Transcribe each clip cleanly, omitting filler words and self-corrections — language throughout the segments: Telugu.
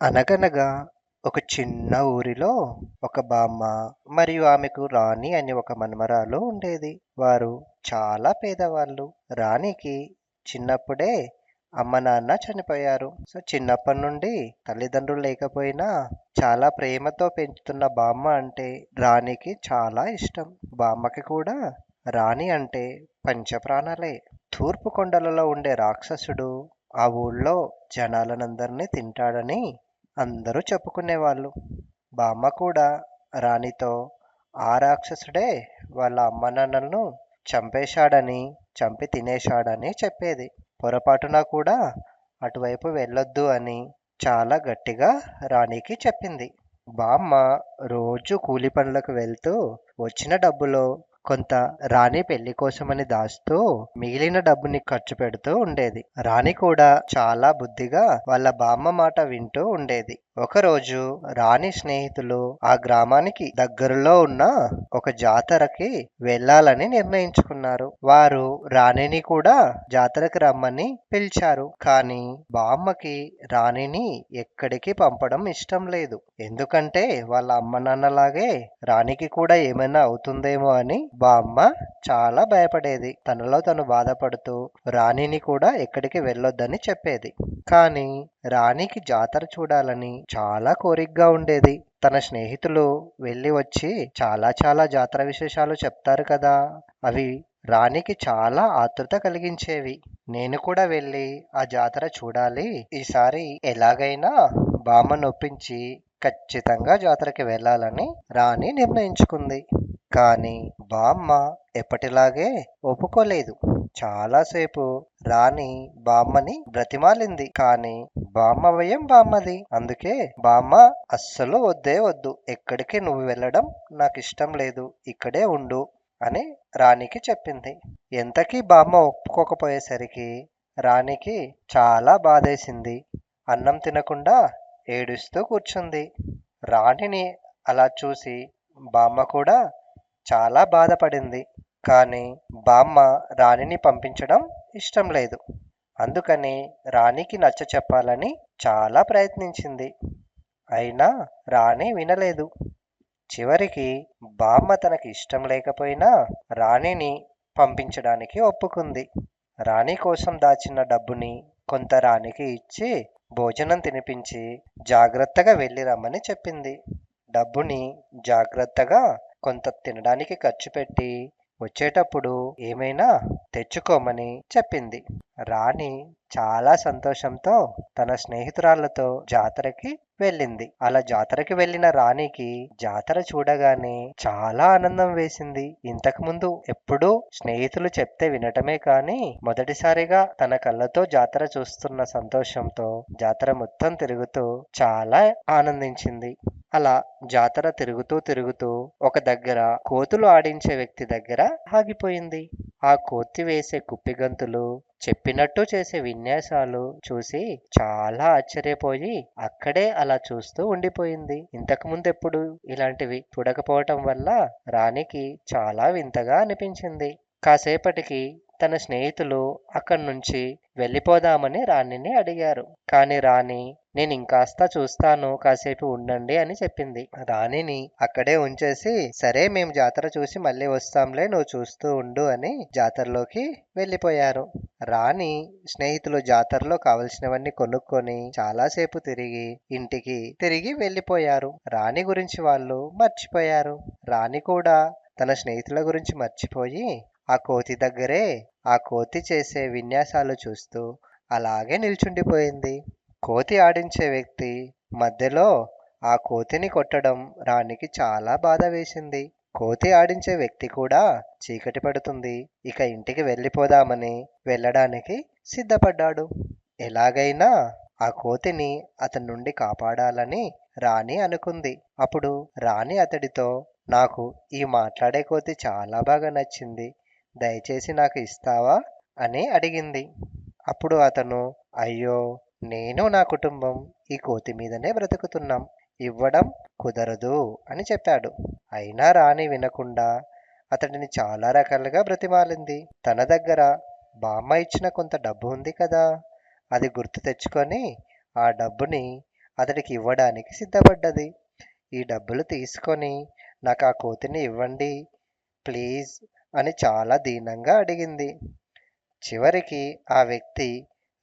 అనగనగా ఒక చిన్న ఊరిలో ఒక బామ్మ మరియు ఆమెకు రాణి అనే ఒక మనుమరాలు ఉండేది. వారు చాలా పేదవాళ్ళు. రాణికి చిన్నప్పుడే అమ్మ నాన్న చనిపోయారు. సో చిన్నప్పటి నుండి తల్లిదండ్రులు లేకపోయినా చాలా ప్రేమతో పెంచుతున్న బామ్మ అంటే రాణికి చాలా ఇష్టం. బామ్మకి కూడా రాణి అంటే పంచప్రాణాలే. తూర్పు కొండలలో ఉండే రాక్షసుడు ఆ ఊళ్ళో జనాలనందరినీ తింటాడని అందరూ చెప్పుకునేవాళ్ళు. బామ్మ కూడా రాణితో ఆ రాక్షసుడే వాళ్ళ అమ్మ నాన్నలను చంపేశాడని, చంపి తినేశాడని చెప్పేది. పొరపాటున కూడా అటువైపు వెళ్ళొద్దు అని చాలా గట్టిగా రాణికి చెప్పింది. బామ్మ రోజు కూలి పనులకు వెళ్తూ వచ్చిన డబ్బులో కొంత రాణి పెళ్లి కోసమని దాస్తూ మిగిలిన డబ్బుని ఖర్చు పెడుతూ ఉండేది. రాణి కూడా చాలా బుద్ధిగా వాళ్ళ బామ్మ మాట వింటూ ఉండేది. ఒకరోజు రాణి స్నేహితులు ఆ గ్రామానికి దగ్గరలో ఉన్న ఒక జాతరకి వెళ్ళాలని నిర్ణయించుకున్నారు. వారు రాణిని కూడా జాతరకి రమ్మని పిలిచారు. కానీ బామ్మకి రాణిని ఎక్కడికి పంపడం ఇష్టం లేదు. ఎందుకంటే వాళ్ళ అమ్మ నాన్నలాగే రాణికి కూడా ఏమైనా అవుతుందేమో అని బామ్మ చాలా భయపడేది. తనలో తను బాధపడుతూ రాణిని కూడా ఎక్కడికి వెళ్ళొద్దని చెప్పేది. కానీ రాణికి జాతర చూడాలని చాలా కోరికగా ఉండేది. తన స్నేహితులు వెళ్ళి వచ్చి చాలా చాలా జాతర విశేషాలు చెప్తారు కదా, అవి రాణికి చాలా ఆతృత కలిగించేవి. నేను కూడా వెళ్ళి ఆ జాతర చూడాలి. ఈసారి ఎలాగైనా బామ్మను ఒప్పించి ఖచ్చితంగా జాతరకి వెళ్ళాలని రాణి నిర్ణయించుకుంది. కానీ బామ్మ ఎప్పటిలాగే ఒప్పుకోలేదు. చాలాసేపు రాణి బామ్మని బ్రతిమాలింది. కానీ బామ్మ భయం బామ్మది. అందుకే బామ్మ అస్సలు వద్దే వద్దు, ఎక్కడికి నువ్వు వెళ్ళడం నాకు ఇష్టం లేదు, ఇక్కడే ఉండు అని రాణికి చెప్పింది. ఎంతకీ బామ్మ ఒప్పుకోకపోయేసరికి రాణికి చాలా బాధేసింది. అన్నం తినకుండా ఏడుస్తూ కూర్చుంది. రాణిని అలా చూసి బామ్మ కూడా చాలా బాధపడింది. కానీ బామ్మ రాణిని పంపించడం ఇష్టం లేదు. అందుకని రాణికి నచ్చచెప్పాలని చాలా ప్రయత్నించింది. అయినా రాణి వినలేదు. చివరికి బామ్మ తనకి ఇష్టం లేకపోయినా రాణిని పంపించడానికి ఒప్పుకుంది. రాణి కోసం దాచిన డబ్బుని కొంత రాణికి ఇచ్చి భోజనం తినిపించి జాగ్రత్తగా వెళ్ళి రమ్మని చెప్పింది. డబ్బుని జాగ్రత్తగా కొంత తినడానికి ఖర్చు పెట్టి వచ్చేటప్పుడు ఏమైనా తెచ్చుకోమని చెప్పింది. రాణి చాలా సంతోషంతో తన స్నేహితురాళ్లతో జాతరకి వెళ్ళింది. అలా జాతరకి వెళ్ళిన రాణికి జాతర చూడగానే చాలా ఆనందం వేసింది. ఇంతకుముందు ఎప్పుడూ స్నేహితులు చెప్తే వినటమే కానీ మొదటిసారిగా తన కళ్ళతో జాతర చూస్తున్న సంతోషంతో జాతర మొత్తం తిరుగుతూ చాలా ఆనందించింది. అలా జాతర తిరుగుతూ తిరుగుతూ ఒక దగ్గర కోతులు ఆడించే వ్యక్తి దగ్గర ఆగిపోయింది. ఆ కోతి వేసే కుప్పిగంతులు, చెప్పినట్టు చేసే విన్యాసాలు చూసి చాలా ఆశ్చర్యపోయి అక్కడే అలా చూస్తూ ఉండిపోయింది. ఇంతకు ముందు ఎప్పుడు ఇలాంటివి చూడకపోవటం వల్ల రాణికి చాలా వింతగా అనిపించింది. కాసేపటికి తన స్నేహితులు అక్కడి నుంచి వెళ్ళిపోదామని రాణిని అడిగారు. కానీ రాణి నేను ఇంకాస్త చూస్తాను, కాసేపు ఉండండి అని చెప్పింది. రాణిని అక్కడే ఉంచేసి సరే మేము జాతర చూసి మళ్ళీ వస్తాంలే, నువ్వు చూస్తూ ఉండు అని జాతరలోకి వెళ్ళిపోయారు. రాణి స్నేహితులు జాతరలో కావలసినవన్నీ కొనుక్కొని చాలాసేపు తిరిగి ఇంటికి తిరిగి వెళ్ళిపోయారు. రాణి గురించి వాళ్ళు మర్చిపోయారు. రాణి కూడా తన స్నేహితుల గురించి మర్చిపోయి ఆ కోతి దగ్గరే ఆ కోతి చేసే విన్యాసాలు చూస్తూ అలాగే నిల్చుండిపోయింది. కోతి ఆడించే వ్యక్తి మధ్యలో ఆ కోతిని కొట్టడం రాణికి చాలా బాధ వేసింది. కోతి ఆడించే వ్యక్తి కూడా చీకటి పడుతుంది, ఇక ఇంటికి వెళ్ళిపోదామని వెళ్ళడానికి సిద్ధపడ్డాడు. ఎలాగైనా ఆ కోతిని అతని నుండి కాపాడాలని రాణి అనుకుంది. అప్పుడు రాణి అతడితో నాకు ఈ మాట్లాడే కోతి చాలా బాగా నచ్చింది, దయచేసి నాకు ఇస్తావా అని అడిగింది. అప్పుడు అతను అయ్యో, నేను నా కుటుంబం ఈ కోతి మీదనే బ్రతుకుతున్నాం, ఇవ్వడం కుదరదు అని చెప్పాడు. అయినా రాణి వినకుండా అతడిని చాలా రకాలుగా బ్రతిమాలింది. తన దగ్గర బామ్మ ఇచ్చిన కొంత డబ్బు ఉంది కదా, అది గుర్తు తెచ్చుకొని ఆ డబ్బుని అతడికి ఇవ్వడానికి సిద్ధపడ్డది. ఈ డబ్బులు తీసుకొని నాకు ఆ కోతిని ఇవ్వండి ప్లీజ్ అని చాలా దీనంగా అడిగింది. చివరికి ఆ వ్యక్తి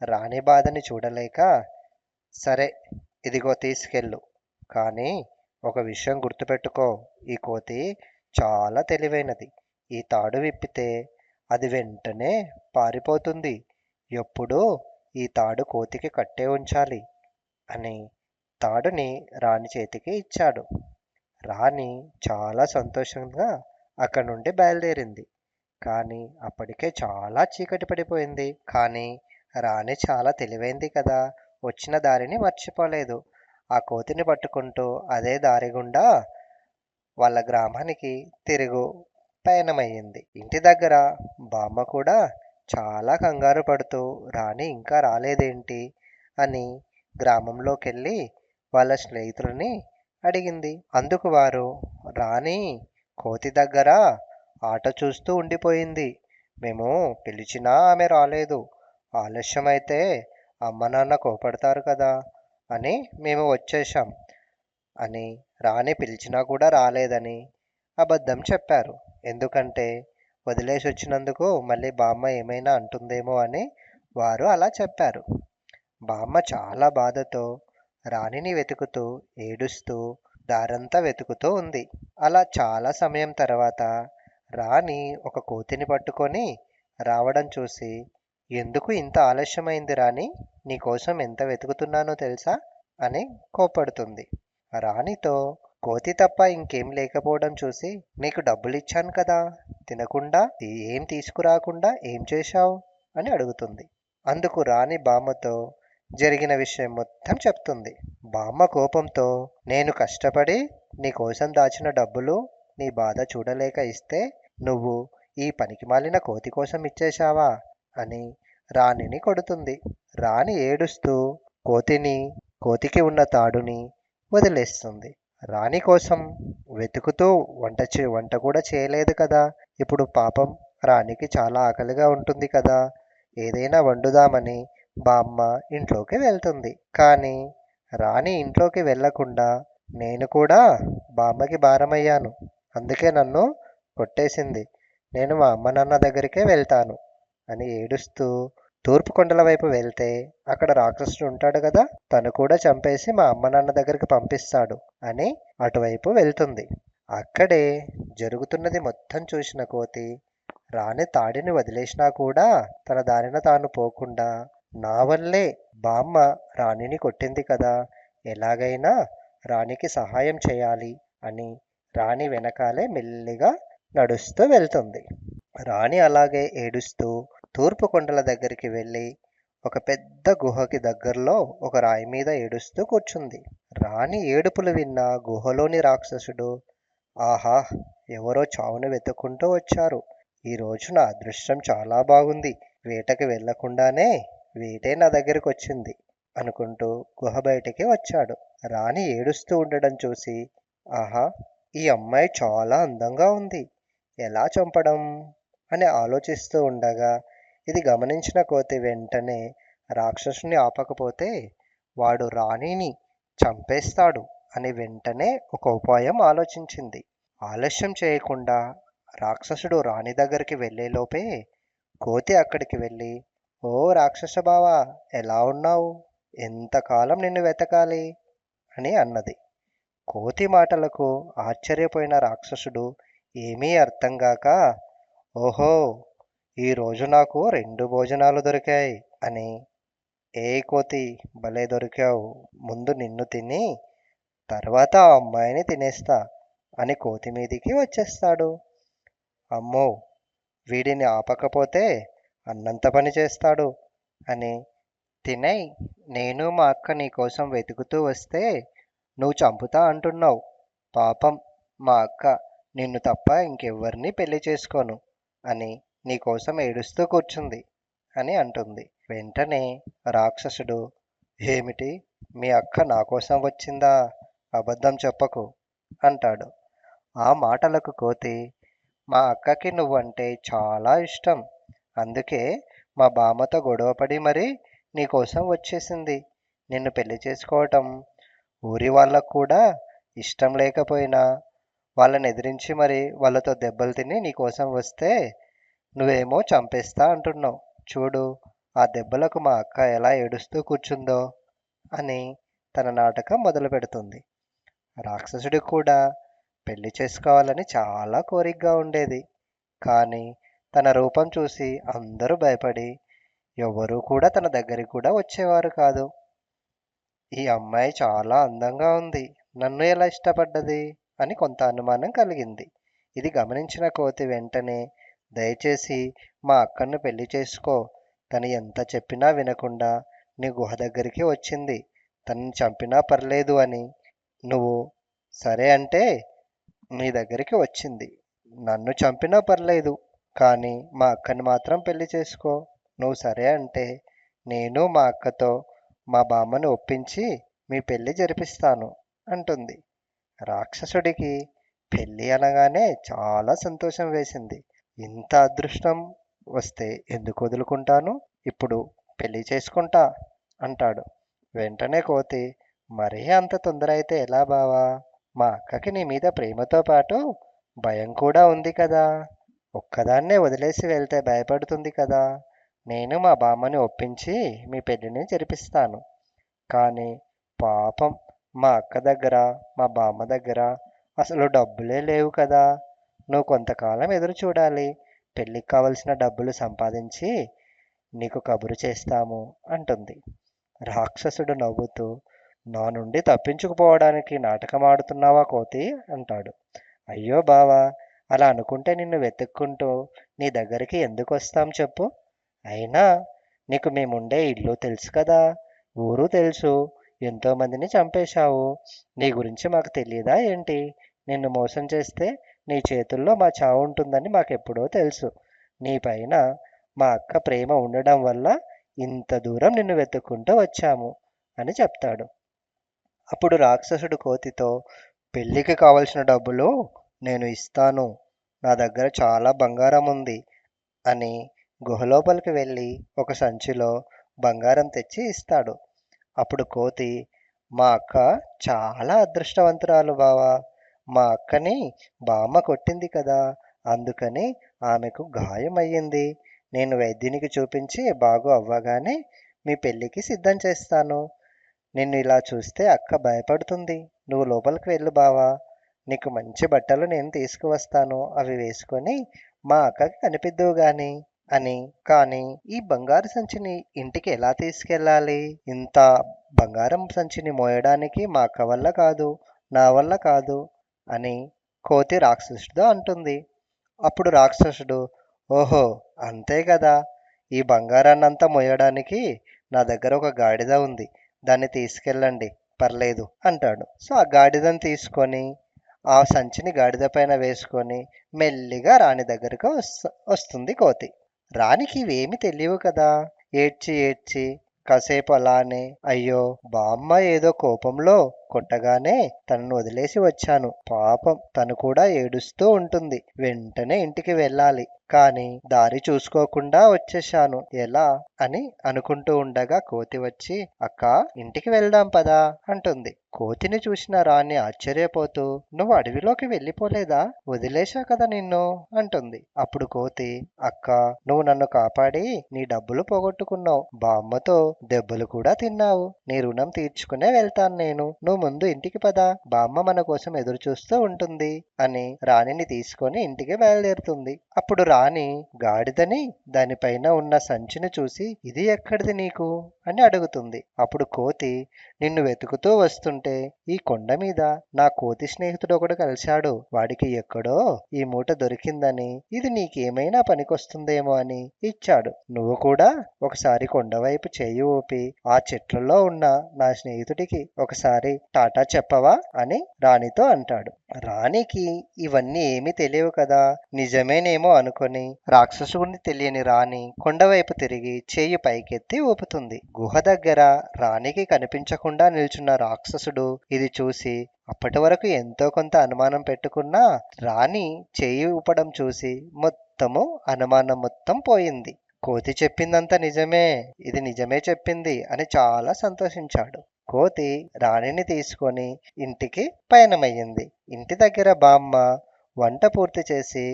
రాణి బాధని చూడలేక, సరే ఇదిగో తీసుకెళ్ళు, కానీ ఒక విషయం గుర్తుపెట్టుకో, ఈ కోతి చాలా తెలివైనది. ఈ తాడు విప్పితే అది వెంటనే పారిపోతుంది. ఎప్పుడూ ఈ తాడు కోతికి కట్టే ఉంచాలి అని తాడుని రాణి చేతికి ఇచ్చాడు. రాణి చాలా సంతోషంగా అక్కడి నుండి బయలుదేరింది. కానీ అప్పటికే చాలా చీకటి పడిపోయింది. కానీ రాణి చాలా తెలివైంది కదా, వచ్చిన దారిని మర్చిపోలేదు. ఆ కోతిని పట్టుకుంటూ అదే దారి గుండా వాళ్ళ గ్రామానికి తిరుగు పయనమయ్యింది. ఇంటి దగ్గర బామ్మ కూడా చాలా కంగారు పడుతూ రాణి ఇంకా రాలేదేంటి అని గ్రామంలోకెళ్ళి వాళ్ళ స్నేహితులని అడిగింది. అందుకు వారు, రాణి కోతి దగ్గర ఆట చూస్తూ ఉండిపోయింది. మేము పిలిచినా ఆమె రాలేదు. ఆలస్యమైతే అమ్మ నాన్న కోపడతారు కదా అని మేము వచ్చేశాం అని, రాణి పిలిచినా కూడా రాలేదని అబద్ధం చెప్పారు. ఎందుకంటే వదిలేసి వచ్చినందుకు మళ్ళీ బామ్మ ఏమైనా అంటుందేమో అని వారు అలా చెప్పారు. బామ్మ చాలా బాధతో రాణిని వెతుకుతూ ఏడుస్తూ దారంతా వెతుకుతూ ఉంది. అలా చాలా సమయం తర్వాత రాణి ఒక కోతిని పట్టుకొని రావడం చూసి, ఎందుకు ఇంత ఆలస్యమైంది రాణి, నీకోసం ఎంత వెతుకుతున్నానో తెలుసా అని కోపడుతుంది. రాణితో కోతి తప్ప ఇంకేం లేకపోవడం చూసి, నీకు డబ్బులిచ్చాను కదా, తినకుండా ఏం తీసుకురాకుండా ఏం చేశావు అని అడుగుతుంది. అందుకు రాణి బామ్మతో జరిగిన విషయం మొత్తం చెప్తుంది. బామ్మ కోపంతో, నేను కష్టపడి నీ కోసం దాచిన డబ్బులు నీ బాధ చూడలేక ఇస్తే నువ్వు ఈ పనికిమాలిన కోతి కోసం ఇచ్చేశావా అని రాణిని కొడుతుంది. రాణి ఏడుస్తూ కోతికి ఉన్న తాడుని వదిలేస్తుంది. రాణి కోసం వెతుకుతూ వంట కూడా చేయలేదు కదా, ఇప్పుడు పాపం రాణికి చాలా ఆకలిగా ఉంటుంది కదా, ఏదైనా వండుదామని బామ్మ ఇంట్లోకి వెళ్తుంది. కానీ రాణి ఇంట్లోకి వెళ్ళకుండా, నేను కూడా బామ్మకి భారమయ్యాను, అందుకే నన్ను కొట్టేసింది, నేను మా అమ్మ నాన్న దగ్గరికే వెళ్తాను అని ఏడుస్తూ తూర్పు కొండల వైపు వెళ్తే అక్కడ రాక్షసుడు ఉంటాడు కదా, తను కూడా చంపేసి మా అమ్మ నాన్న దగ్గరికి పంపిస్తాడు అని అటువైపు వెళ్తుంది. అక్కడే జరుగుతున్నది మొత్తం చూసిన కోతి రాణి తాడిని వదిలేసినా కూడా తన దారిన తాను పోకుండా, నా వల్లే బామ్మ రాణిని కొట్టింది కదా, ఎలాగైనా రాణికి సహాయం చేయాలి అని రాణి వెనకాలే మెల్లిగా నడుస్తూ వెళ్తుంది. రాణి అలాగే ఏడుస్తూ తూర్పు కొండల దగ్గరికి వెళ్ళి ఒక పెద్ద గుహకి దగ్గరలో ఒక రాయి మీద ఏడుస్తూ కూర్చుంది. రాణి ఏడుపులు విన్న గుహలోని రాక్షసుడు, ఆహా, ఎవరో చావును వెతుక్కుంటూ వచ్చారు, ఈరోజు నా అదృష్టం చాలా బాగుంది, వేటకి వెళ్లకుండానే వేటే నా దగ్గరికి వచ్చింది అనుకుంటూ గుహ బయటికి వచ్చాడు. రాణి ఏడుస్తూ ఉండడం చూసి, ఆహా, ఈ అమ్మాయి చాలా అందంగా ఉంది, ఎలా చంపడం అని ఆలోచిస్తూ ఉండగా ఇది గమనించిన కోతి వెంటనే రాక్షసుని ఆపకపోతే వాడు రాణిని చంపేస్తాడు అని వెంటనే ఒక ఉపాయం ఆలోచించింది. ఆలస్యం చేయకుండా రాక్షసుడు రాణి దగ్గరికి వెళ్ళేలోపే కోతి అక్కడికి వెళ్ళి, ఓ రాక్షస బావా, ఎలా ఉన్నావు, ఎంతకాలం నిన్ను వెతకాలి అని అన్నది. కోతి మాటలకు ఆశ్చర్యపోయిన రాక్షసుడు ఏమీ అర్థం కాక, ఓహో, ఈరోజు నాకు 2 భోజనాలు దొరికాయి అని, ఏ కోతి, భలే దొరికావు, ముందు నిన్ను తిని తర్వాత ఆ అమ్మాయిని తినేస్తా అని కోతి మీదికి వచ్చేస్తాడు. అమ్మో, వీడిని ఆపకపోతే అన్నంత పని చేస్తాడు అని, తినై, నేను మా అక్క నీ కోసం వెతుకుతూ వస్తే నువ్వు చంపుతా అంటున్నావు, పాపం మా అక్క నిన్ను తప్ప ఇంకెవ్వరిని పెళ్లి చేసుకోను అని నీకోసం ఏడుస్తూ కూర్చుంది అని అంటుంది. వెంటనే రాక్షసుడు, ఏమిటి, మీ అక్క నా కోసం వచ్చిందా, అబద్ధం చెప్పకు అంటాడు. ఆ మాటలకు కోతి, మా అక్కకి నువ్వంటే చాలా ఇష్టం, అందుకే మా బామ్మతో గొడవపడి మరీ నీకోసం వచ్చేసింది, నిన్ను పెళ్లి చేసుకోవటం ఊరి వాళ్ళకు కూడా ఇష్టం లేకపోయినా వాళ్ళని ఎదిరించి మరి వాళ్ళతో దెబ్బలు తిని నీకోసం వస్తే నువ్వేమో చంపేస్తా అంటున్నావు. చూడు, ఆ దెబ్బలకు మా అక్క ఎలా ఏడుస్తూ కూర్చుందో అని తన నాటకం మొదలు పెడుతుంది. రాక్షసుడికి కూడా పెళ్లి చేసుకోవాలని చాలా కోరికగా ఉండేది. కానీ తన రూపం చూసి అందరూ భయపడి ఎవరూ కూడా తన దగ్గరికి కూడా వచ్చేవారు కాదు. ఈ అమ్మాయి చాలా అందంగా ఉంది, నన్ను ఎలా ఇష్టపడ్డది అని కొంత అనుమానం కలిగింది. ఇది గమనించిన కోతి వెంటనే, దయచేసి మా అక్కను పెళ్లి చేసుకో, తను ఎంత చెప్పినా వినకుండా నీ గుహ దగ్గరికి వచ్చింది, తనని చంపినా పర్లేదు అని నువ్వు సరే అంటే నీ దగ్గరికి వచ్చింది. నన్ను చంపినా పర్లేదు, కానీ మా అక్కని మాత్రం పెళ్లి చేసుకో. నువ్వు సరే అంటే నేను మా అక్కతో మా బామ్మని ఒప్పించి మీ పెళ్లి జరిపిస్తాను అంటుంది. రాక్షసుడికి పెళ్ళి అనగానే చాలా సంతోషం వేసింది. ఇంత అదృష్టం వస్తే ఎందుకు వదులుకుంటాను, ఇప్పుడు పెళ్లి చేసుకుంటా అంటాడు. వెంటనే కోతి, మరీ అంత తొందర అయితే ఎలా బావా, మా అక్కకి నీ మీద ప్రేమతో పాటు భయం కూడా ఉంది కదా, ఒక్కదాన్నే వదిలేసి వెళ్తే భయపడుతుంది కదా, నేను మా బామ్మని ఒప్పించి మీ పెళ్లిని జరిపిస్తాను. కానీ పాపం మా అక్క దగ్గర మా బామ్మ దగ్గర అసలు డబ్బులే లేవు కదా, నువ్వు కొంతకాలం ఎదురు చూడాలి, పెళ్ళికి కావలసిన డబ్బులు సంపాదించి నీకు కబురు చేస్తాము అంటుంది. రాక్షసుడు నవ్వుతూ, నా నుండి తప్పించుకుపోవడానికి నాటకం ఆడుతున్నావా కోతి అంటాడు. అయ్యో బావా, అలా అనుకుంటే నిన్ను వెతుక్కుంటూ నీ దగ్గరికి ఎందుకు వస్తాం చెప్పు, అయినా నీకు మేముండే ఇల్లు తెలుసు కదా, ఊరు తెలుసు, ఎంతోమందిని చంపేశావు, నీ గురించి మాకు తెలియదా ఏంటి, నిన్ను మోసం చేస్తే నీ చేతుల్లో మా చావు ఉంటుందని మాకెప్పుడో తెలుసు, నీ పైన మా అక్క ప్రేమ ఉండడం వల్ల ఇంత దూరం నిన్ను వెతుక్కుంటూ వచ్చాము అని చెప్తాడు. అప్పుడు రాక్షసుడు కోతితో, పెళ్ళికి కావలసిన డబ్బులు నేను ఇస్తాను, నా దగ్గర చాలా బంగారం ఉంది అని గుహలోపలికి వెళ్ళి ఒక సంచిలో బంగారం తెచ్చి ఇస్తాడు. అప్పుడు కోతి, మా అక్క చాలా అదృష్టవంతురాలు బావా, మా అక్కని బామ్మ కొట్టింది కదా, అందుకని ఆమెకు గాయం అయ్యింది, నేను వైద్యునికి చూపించి బాగు అవ్వగానే మీ పెళ్ళికి సిద్ధం చేస్తాను, నిన్ను ఇలా చూస్తే అక్క భయపడుతుంది, నువ్వు లోపలికి వెళ్ళు బావా, నీకు మంచి బట్టలు నేను తీసుకువస్తాను, అవి వేసుకొని మా అక్కకి కనిపిద్దువు గాని అని. కానీ ఈ బంగారు సంచిని ఇంటికి ఎలా తీసుకెళ్ళాలి, ఇంత బంగారం సంచిని మోయడానికి మా అక్క వల్ల కాదు, నా వల్ల కాదు అని కోతి రాక్షసుడితో అంటుంది. అప్పుడు రాక్షసుడు, ఓహో అంతే కదా, ఈ బంగారాన్నంతా మోయడానికి నా దగ్గర ఒక గాడిద ఉంది, దాన్ని తీసుకెళ్ళండి పర్లేదు అంటాడు. సో ఆ గాడిదని తీసుకొని ఆ సంచిని గాడిద పైన వేసుకొని మెల్లిగా రాణి దగ్గరకు వస్తుంది కోతి. రాణికి ఇవేమి తెలియవు కదా. ఏడ్చి ఏడ్చి కాసేపు అలానే, అయ్యో బామ్మ ఏదో కోపంలో కొట్టగానే తనను వదిలేసి వచ్చాను, పాపం తను కూడా ఏడుస్తూ ఉంటుంది, వెంటనే ఇంటికి వెళ్ళాలి, కానీ దారి చూసుకోకుండా వచ్చేశాను ఎలా అని అనుకుంటూ ఉండగా కోతి వచ్చి, అక్క ఇంటికి వెళ్దాం పదా అంటుంది. కోతిని చూసిన రాణి ఆశ్చర్యపోతూ, నువ్వు అడవిలోకి వెళ్ళిపోలేదా, వదిలేశా కదా నిన్ను అంటుంది. అప్పుడు కోతి, అక్క నువ్వు నన్ను కాపాడి నీ డబ్బులు పోగొట్టుకున్నావు, బామ్మతో దెబ్బలు కూడా తిన్నావు, నీ రుణం తీర్చుకునే వెళ్తాను నేను, నువ్వు ముందు ఇంటికి పదా, బామ్మ మన కోసం ఎదురు చూస్తూ ఉంటుంది అని రాణిని తీసుకొని ఇంటికి బయలుదేరుతుంది. అప్పుడు రాణి గాడిదని దానిపైన ఉన్న సంచిని చూసి, ఇది ఎక్కడిది నీకు అని అడుగుతుంది. అప్పుడు కోతి, నిన్ను వెతుకుతూ వస్తుంటే ఈ కొండ మీద నా కోతి స్నేహితుడు ఒకడు కలిశాడు, వాడికి ఎక్కడో ఈ మూట దొరికిందని, ఇది నీకేమైనా పనికొస్తుందేమో అని ఇచ్చాడు, నువ్వు కూడా ఒకసారి కొండవైపు చేయి ఊపి ఆ చెట్లలో ఉన్న నా స్నేహితుడికి ఒకసారి టాటా చెప్పవా అని రాణితో అంటాడు. రాణికి ఇవన్నీ ఏమీ తెలియవు కదా, నిజమేనేమో అనుకొని రాక్షసుడిని తెలియని రాణి కొండవైపు తిరిగి చేయి పైకెత్తి ఊపుతుంది. గుహ దగ్గర రాణికి కనిపించకుండా నిల్చున్న రాక్షసుడు ఇది చూసి అప్పటి వరకు ఎంతో కొంత అనుమానం పెట్టుకున్నా రాణి చేయి ఊపడం చూసి మొత్తము అనుమానం మొత్తం పోయింది. కోతి చెప్పిందంతా నిజమే, ఇది నిజమే చెప్పింది అని చాలా సంతోషించాడు. కోతి రాణిని తీసుకొని ఇంటికి పయనమయ్యింది. ఇంటి దగ్గర బామ్మ వంట పూర్తి చేసి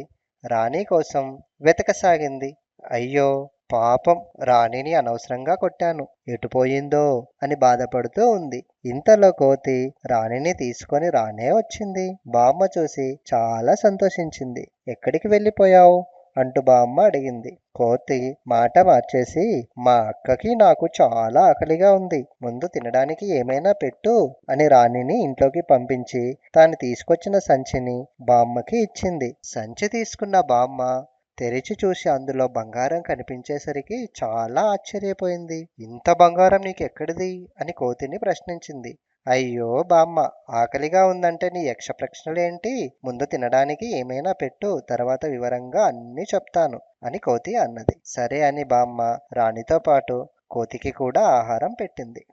రాణి కోసం వెతకసాగింది. అయ్యో పాపం, రాణిని అనవసరంగా కొట్టాను, ఎటుపోయిందో అని బాధపడుతూ ఉంది. ఇంతలో కోతి రాణిని తీసుకొని రానే వచ్చింది. బామ్మ చూసి చాలా సంతోషించింది. ఎక్కడికి వెళ్ళిపోయావు అంటూ బామ్మ అడిగింది. కోతి మాట మార్చేసి, మా అక్కకి నాకు చాలా ఆకలిగా ఉంది, ముందు తినడానికి ఏమైనా పెట్టు అని రాణిని ఇంట్లోకి పంపించి తాను తీసుకొచ్చిన సంచిని బామ్మకి ఇచ్చింది. సంచి తీసుకున్న బామ్మ తెరిచి చూసి అందులో బంగారం కనిపించేసరికి చాలా ఆశ్చర్యపోయింది. ఇంత బంగారం నీకెక్కడిది అని కోతిని ప్రశ్నించింది. అయ్యో బామ్మ, ఆకలిగా ఉందంటే నీ యక్ష ప్రశ్నలేంటి? ముందు తినడానికి ఏమైనా పెట్టు, తర్వాత వివరంగా అన్నీ చెప్తాను అని కోతి అన్నది. సరే అని బామ్మ రాణితో పాటు కోతికి కూడా ఆహారం పెట్టింది.